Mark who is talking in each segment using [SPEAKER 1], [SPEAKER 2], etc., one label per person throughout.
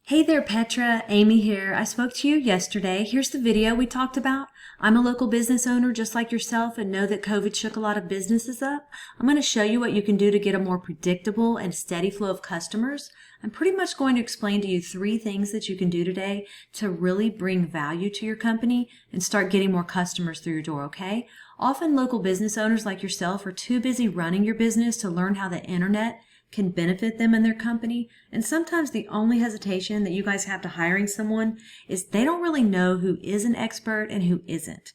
[SPEAKER 1] Hey there, Petra. Amy here. I spoke to you yesterday. Here's the video we talked about. I'm a local business owner just like yourself and know that COVID shook a lot of businesses up. I'm going to show you what you can do to get a more predictable and steady flow of customers. I'm pretty much going to explain to you 3 things that you can do today to really bring value to your company and start getting more customers through your door, okay? Often local business owners like yourself are too busy running your business to learn how the internet can benefit them and their company. And sometimes the only hesitation that you guys have to hiring someone is they don't really know who is an expert and who isn't.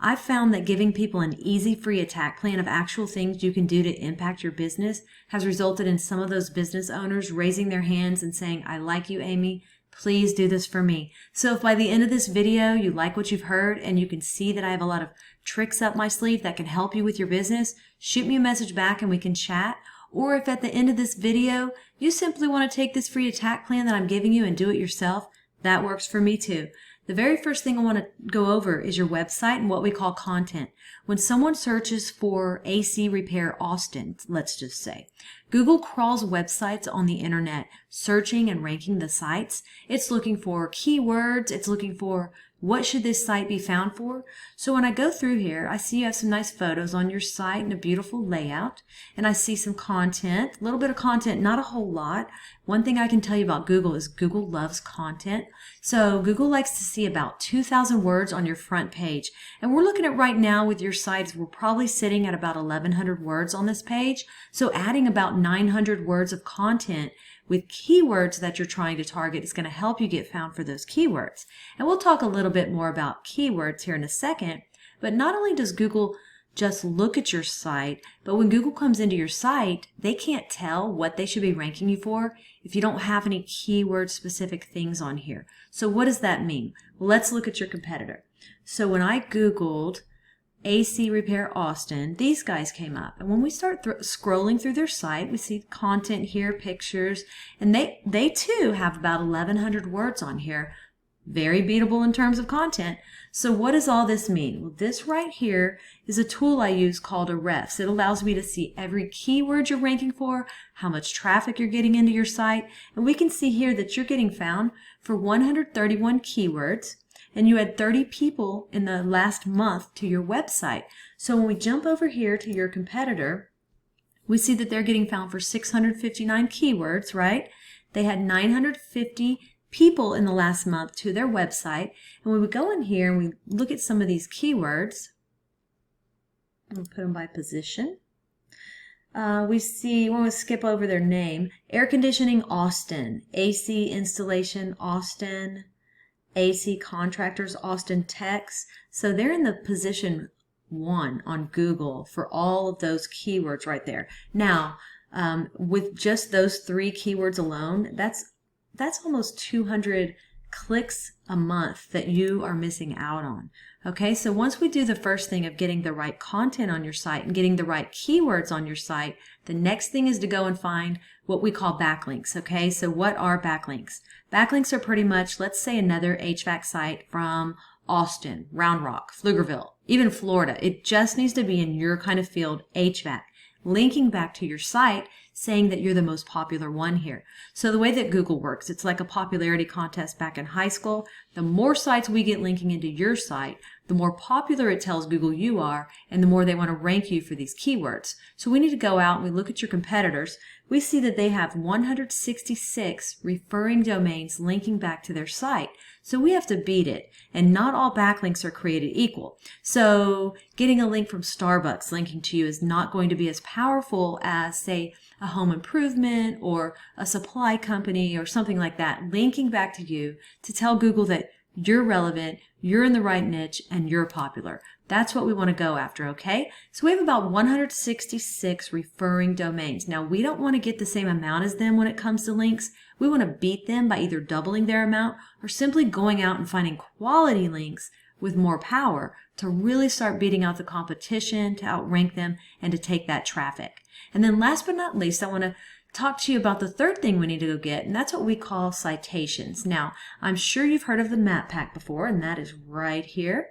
[SPEAKER 1] I've found that giving people an easy free attack plan of actual things you can do to impact your business has resulted in some of those business owners raising their hands and saying, I like you, Amy. Please do this for me. So if by the end of this video you like what you've heard and you can see that I have a lot of tricks up my sleeve that can help you with your business, shoot me a message back and we can chat. Or if at the end of this video, you simply want to take this free attack plan that I'm giving you and do it yourself, that works for me too. The very first thing I want to go over is your website and what we call content. When someone searches for AC Repair Austin, let's just say, Google crawls websites on the internet, searching and ranking the sites. It's looking for keywords. It's looking for what should this site be found for? So when I go through here, I see you have some nice photos on your site and a beautiful layout. And I see some content, a little bit of content, not a whole lot. One thing I can tell you about Google is Google loves content. So Google likes to see about 2,000 words on your front page. And we're looking at right now with your sites, we're probably sitting at about 1,100 words on this page. So adding about 900 words of content with keywords that you're trying to target is going to help you get found for those keywords. And we'll talk a little bit more about keywords here in a second. But not only does Google just look at your site, but when Google comes into your site, they can't tell what they should be ranking you for if you don't have any keyword specific things on here. So what does that mean? Well, let's look at your competitor. So when I Googled AC Repair Austin, these guys came up. And when we start scrolling through their site, we see content here, pictures, and they too have about 1,100 words on here. Very beatable in terms of content. So what does all this mean? Well, this right here is a tool I use called a refs. It allows me to see every keyword you're ranking for, how much traffic you're getting into your site, and we can see here that you're getting found for 131 keywords. And you had 30 people in the last month to your website. So when we jump over here to your competitor, we see that they're getting found for 659 keywords, right? They had 950 people in the last month to their website. And when we go in here and we look at some of these keywords, we'll put them by position. We see, when we skip over their name, air conditioning Austin, AC installation Austin, AC Contractors, Austin Techs. So they're in the position 1 on Google for all of those keywords right there. Now, with just those 3 keywords alone, that's almost 200 clicks a month that you are missing out on. Okay, so once we do the first thing of getting the right content on your site and getting the right keywords on your site, the next thing is to go and find what we call backlinks. Okay, so what are backlinks? Backlinks are pretty much, let's say, another HVAC site from Austin, Round Rock, Pflugerville, even Florida. It just needs to be in your kind of field, HVAC, linking back to your site, saying that you're the most popular one here. So the way that Google works, it's like a popularity contest back in high school. The more sites we get linking into your site, the more popular it tells Google you are, and the more they want to rank you for these keywords. So we need to go out and we look at your competitors. We see that they have 166 referring domains linking back to their site. So we have to beat it, and not all backlinks are created equal. So getting a link from Starbucks linking to you is not going to be as powerful as, say, a home improvement or a supply company or something like that, linking back to you to tell Google that you're relevant, you're in the right niche, and you're popular. That's what we want to go after, okay? So we have about 166 referring domains. Now, we don't want to get the same amount as them when it comes to links. We want to beat them by either doubling their amount or simply going out and finding quality links with more power to really start beating out the competition, to outrank them, and to take that traffic. And then last but not least, I want to talk to you about the third thing we need to go get, and that's what we call citations. Now, I'm sure you've heard of the map pack before, and that is right here.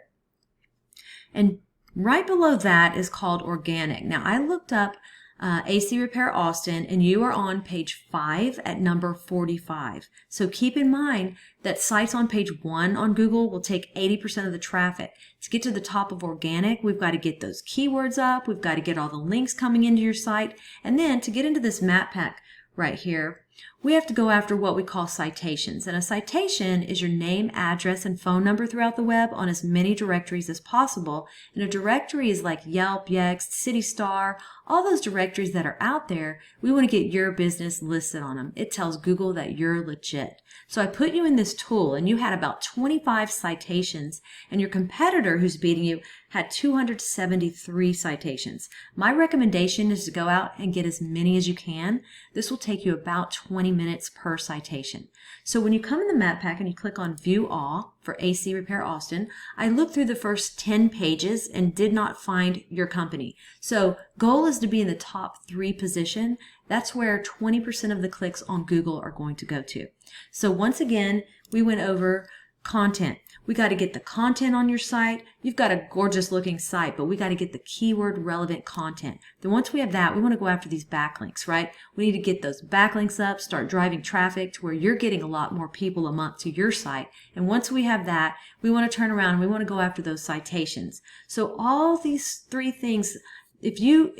[SPEAKER 1] And right below that is called organic. Now, I looked up AC Repair Austin, and you are on page 5 at number 45. So keep in mind that sites on page 1 on Google will take 80% of the traffic. To get to the top of organic, we've got to get those keywords up, we've got to get all the links coming into your site, and then to get into this map pack right here, we have to go after what we call citations. And a citation is your name, address, and phone number throughout the web on as many directories as possible. And a directory is like Yelp, Yext, CityStar, all those directories that are out there. We want to get your business listed on them. It tells Google that you're legit. So I put you in this tool, and you had about 25 citations, and your competitor who's beating you had 273 citations. My recommendation is to go out and get as many as you can. This will take you about 20 minutes per citation. So when you come in the map pack and you click on View All for AC Repair Austin, I looked through the first 10 pages and did not find your company. So goal is to be in the top 3 position. That's where 20% of the clicks on Google are going to go to. So once again, we went over content. We got to get the content on your site. You've got a gorgeous looking site, but we got to get the keyword relevant content. Then once we have that, we want to go after these backlinks, right? We need to get those backlinks up, start driving traffic to where you're getting a lot more people a month to your site. And once we have that, we want to turn around and we want to go after those citations. So all these 3 things, if you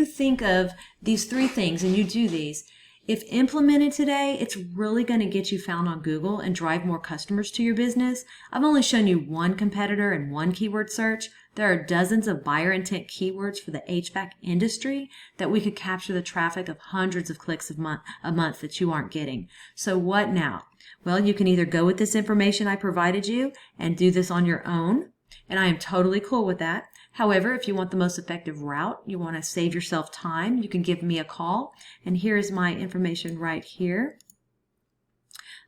[SPEAKER 1] think of these 3 things and you do these, if implemented today, it's really going to get you found on Google and drive more customers to your business. I've only shown you 1 competitor and 1 keyword search. There are dozens of buyer intent keywords for the HVAC industry that we could capture the traffic of hundreds of clicks a month that you aren't getting. So what now? Well, you can either go with this information I provided you and do this on your own, and I am totally cool with that. However, if you want the most effective route, you want to save yourself time, you can give me a call. And here is my information right here.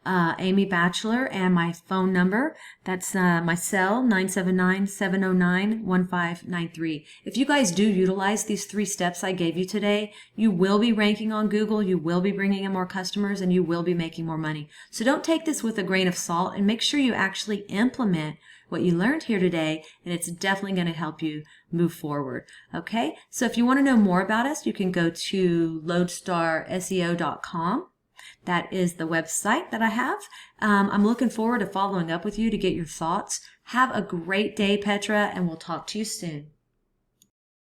[SPEAKER 1] Amy Batchelor, and my phone number. That's my cell, 979-709-1593. If you guys do utilize these 3 steps I gave you today, you will be ranking on Google, you will be bringing in more customers, and you will be making more money. So don't take this with a grain of salt, and make sure you actually implement what you learned here today, and it's definitely going to help you move forward. Okay, so if you want to know more about us, you can go to loadstarseo.com. That is the website that I have. I'm looking forward to following up with you to get your thoughts. Have a great day, Petra, and we'll talk to you soon.